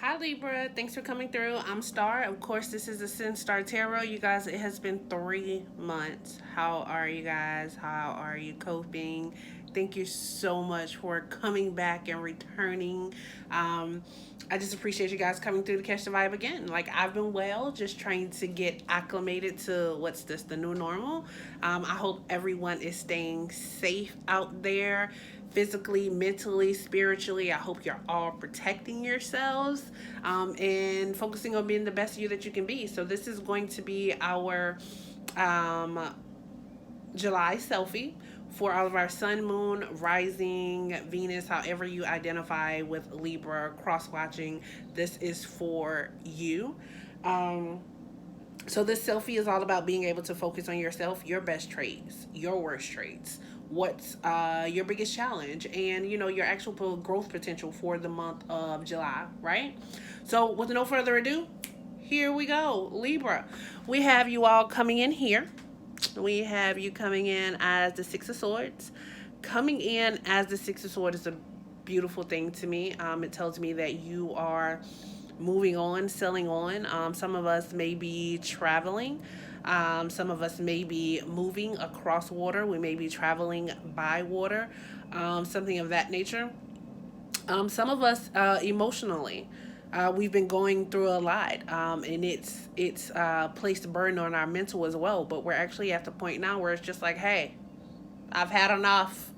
Hi Libra, thanks for coming through. I'm Star. Of course, this is AscendStar Tarot. You guys, it has been 3 months. How are you guys? How are you coping? Thank you so much for coming back and returning. Um, I just appreciate you guys coming through to catch the vibe again. Like, I've been well, just trying to get acclimated to what's this, the new normal. I hope everyone is staying safe out there, physically, mentally, spiritually. I hope you're all protecting yourselves, and focusing on being the best you that you can be. So this is going to be our um, July selfie for all of our sun, moon, rising, Venus, however you identify with Libra, cross watching. This is for you. Um, so this selfie is all about being able to focus on yourself, your best traits, your worst traits, what's your biggest challenge, and your actual growth potential for the month of July, right? So with no further ado, here we go, Libra. We have you all coming in here. We have you coming in as the Six of Swords. Coming in as the Six of Swords is a beautiful thing to me. It tells me that you are moving on, selling on. Some of us may be traveling. Some of us may be moving across water. We may be traveling by water, something of that nature. Some of us emotionally. We've been going through a lot, and it's placed a burden on our mental as well. But we're actually at the point now where it's just like, hey, I've had enough.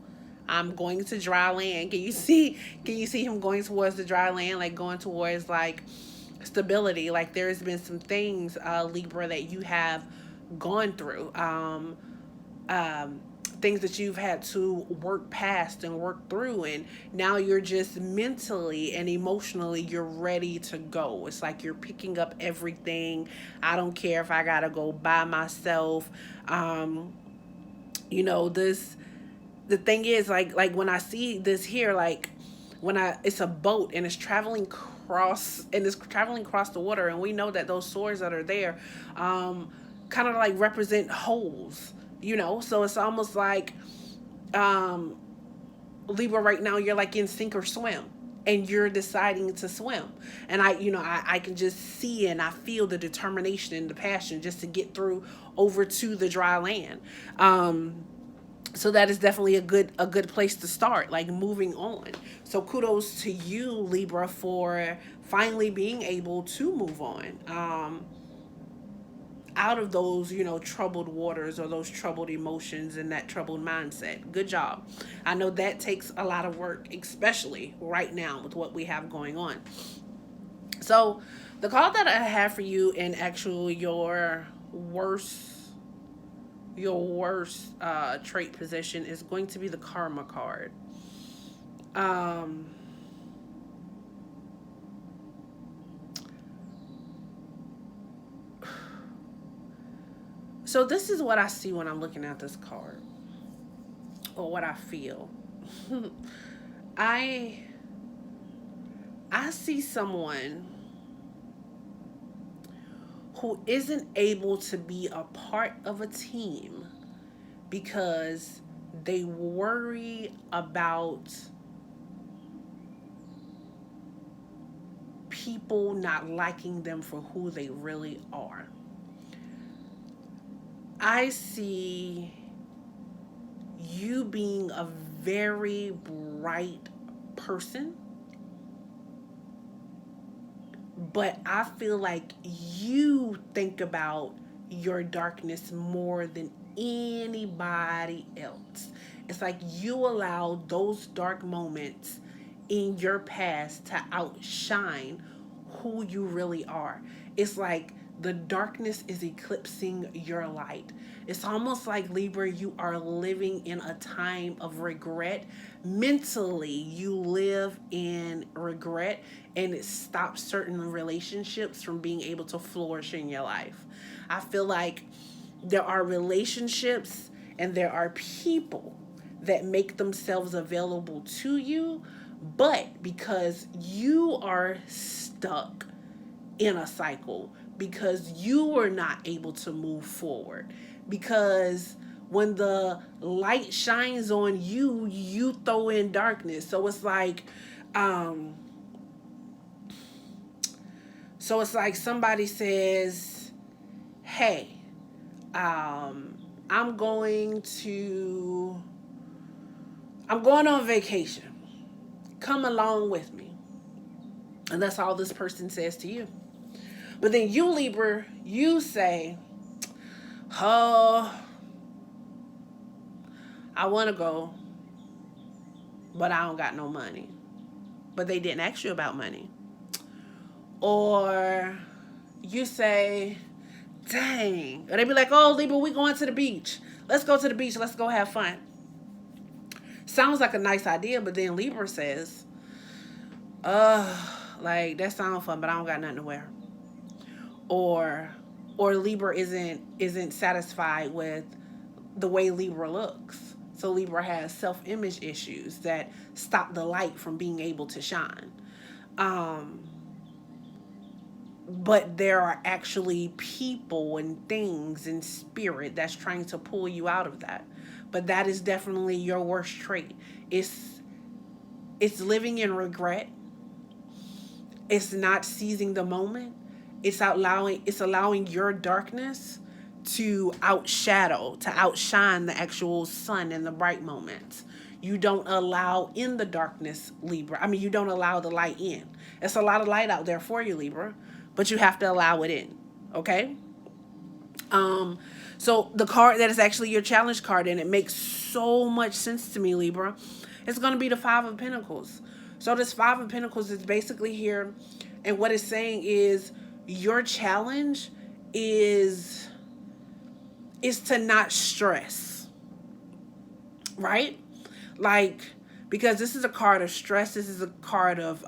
I'm going to dry land. Can you see? Can you see him going towards the dry land, like going towards like stability? Like there's been some things, Libra, that you have gone through. Um, Things that you've had to work past and work through, and now you're just mentally and emotionally you're ready to go. It's like you're picking up everything. I don't care if I gotta go by myself. um this, the thing is, like when I see this here, like when I it's a boat and it's traveling across the water, and we know that those swords that are there kind of like represent holes, so it's almost like um Libra, right now you're like in sink or swim, and you're deciding to swim. And I can just see and I feel the determination and the passion just to get through over to the dry land. So that is definitely a good place to start, like moving on. So kudos to you, Libra, for finally being able to move on, out of those, troubled waters, or those troubled emotions and that troubled mindset. Good job. I know that takes a lot of work, especially right now with what we have going on. So the call that I have for you in actual your worst trait position is going to be the karma card. Um, so this is what I see when I'm looking at this card, or what I feel. I I see someone who isn't able to be a part of a team because they worry about people not liking them for who they really are. I see you being a very bright person, but I feel like you think about your darkness more than anybody else. It's like you allow those dark moments in your past to outshine who you really are. It's like the darkness is eclipsing your light. It's almost like, Libra, you are living in a time of regret. Mentally, you live in regret, and it stops certain relationships from being able to flourish in your life. I feel like there are relationships and there are people that make themselves available to you, but because you are stuck in a cycle, because you were not able to move forward, because when the light shines on you, you throw in darkness. So it's like, um So it's like somebody says, hey, I'm going to, I'm going on vacation. Come along with me. And that's all this person says to you. But then you, Libra, you say, oh, I want to go, but I don't got no money. But they didn't ask you about money. Or you say, dang. Or they be like, oh, Libra, we going to the beach. Let's go to the beach. Let's go have fun. Sounds like a nice idea, but then Libra says, like that sounds fun, but I don't got nothing to wear. Or Libra isn't satisfied with the way Libra looks. So Libra has self-image issues that stop the light from being able to shine. But there are actually people and things in spirit that's trying to pull you out of that. But that is definitely your worst trait. It's living in regret. It's not seizing the moment. It's allowing your darkness to outshadow, to outshine the actual sun in the bright moments. You don't allow in the darkness, Libra. I mean, you don't allow the light in. It's a lot of light out there for you, Libra, but you have to allow it in. Okay? So the card that is actually your challenge card, and it makes so much sense to me, Libra, it's going to be the Five of Pentacles. So this Five of Pentacles is basically here, and what it's saying is your challenge is to not stress, right? Like, because this is a card of stress. This is a card of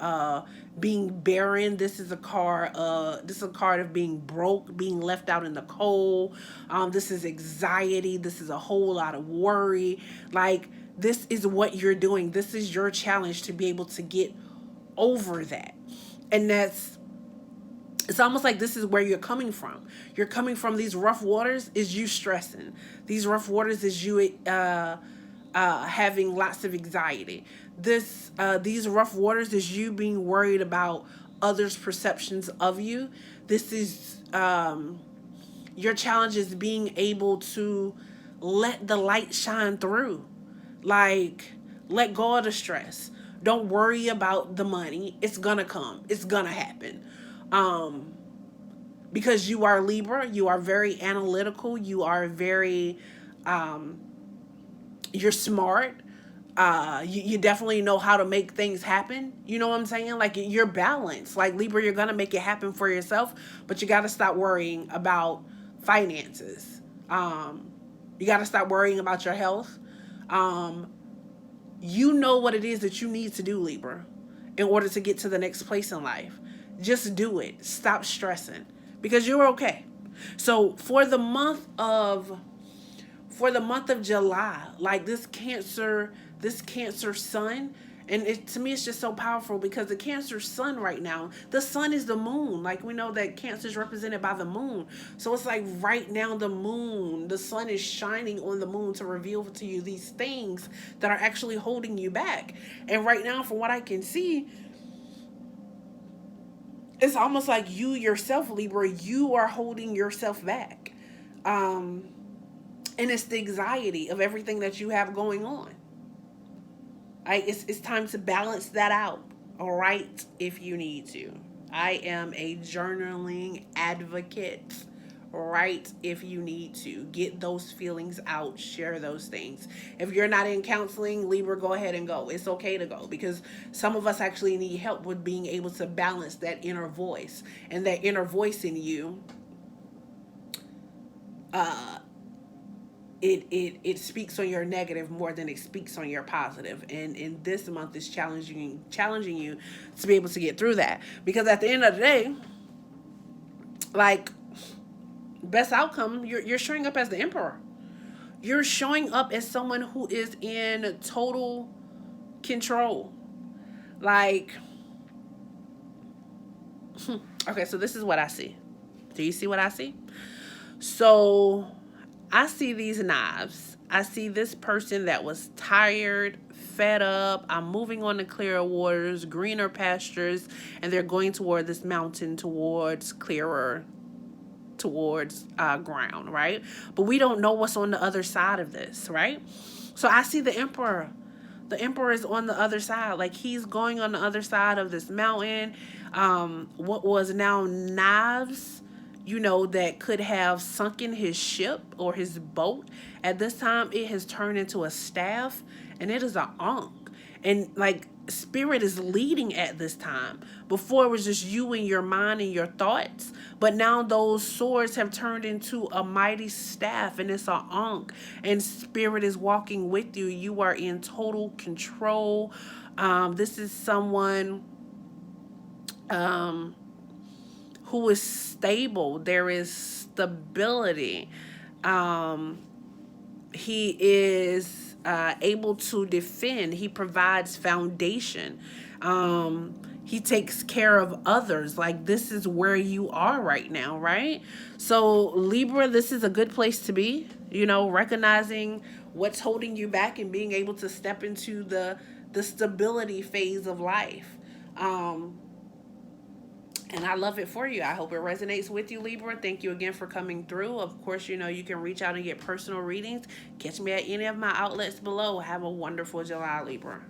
being barren. This is a card of being broke, being left out in the cold. This is anxiety. This is a whole lot of worry. Like, this is what you're doing. This is your challenge to be able to get over that. And it's almost like this is where you're coming from. You're coming from these rough waters is you stressing. These rough waters is you having lots of anxiety. These rough waters is you being worried about others' perceptions of you. This is your challenge is being able to let the light shine through. Like, let go of the stress. Don't worry about the money. It's gonna come. It's gonna happen. Because you are Libra, you are very analytical. You are very, you're smart. You definitely know how to make things happen. You know what I'm saying? Like, you're balanced. Like, Libra, you're gonna make it happen for yourself, but you gotta stop worrying about finances. You gotta stop worrying about your health. You know what it is that you need to do, Libra, in order to get to the next place in life. Just do it. Stop stressing, because you're okay. So for the month of July, like this Cancer sun, and to me it's just so powerful, because the Cancer sun right now, the sun is the moon. Like, we know that Cancer is represented by the moon. So it's like right now the sun is shining on the moon to reveal to you these things that are actually holding you back. And right now, from what I can see, it's almost like you yourself, Libra, you are holding yourself back. And it's the anxiety of everything that you have going on. It's time to balance that out, all right, if you need to. I am a journaling advocate. Right, if you need to get those feelings out, share those things. If you're not in counseling, Libra, go ahead and go. It's okay to go, because some of us actually need help with being able to balance that inner voice. And that inner voice in you, it speaks on your negative more than it speaks on your positive. And in this month is challenging you to be able to get through that, because at the end of the day, like, best outcome, you're showing up as the Emperor. You're showing up as someone who is in total control. Like, okay, so this is what I see. Do you see what I see? So I see these knives. I see this person that was tired, fed up. I'm moving on to clearer waters, greener pastures, and they're going toward this mountain, towards clearer, towards ground, right? But we don't know what's on the other side of this, right? So I see the emperor. The emperor is on the other side. Like, he's going on the other side of this mountain. What was now knives, that could have sunken his ship or his boat, at this time it has turned into a staff, and it is an ankh. And like, spirit is leading at this time. Before, it was just you and your mind and your thoughts, but now those swords have turned into a mighty staff, and it's an ankh, and spirit is walking with you. You are in total control. This is someone who is stable. There is stability. He is able to defend. He provides foundation. He takes care of others. Like, this is where you are right now, right? So Libra, this is a good place to be, recognizing what's holding you back and being able to step into the stability phase of life. And I love it for you. I hope it resonates with you, Libra. Thank you again for coming through. Of course, you can reach out and get personal readings. Catch me at any of my outlets below. Have a wonderful July, Libra.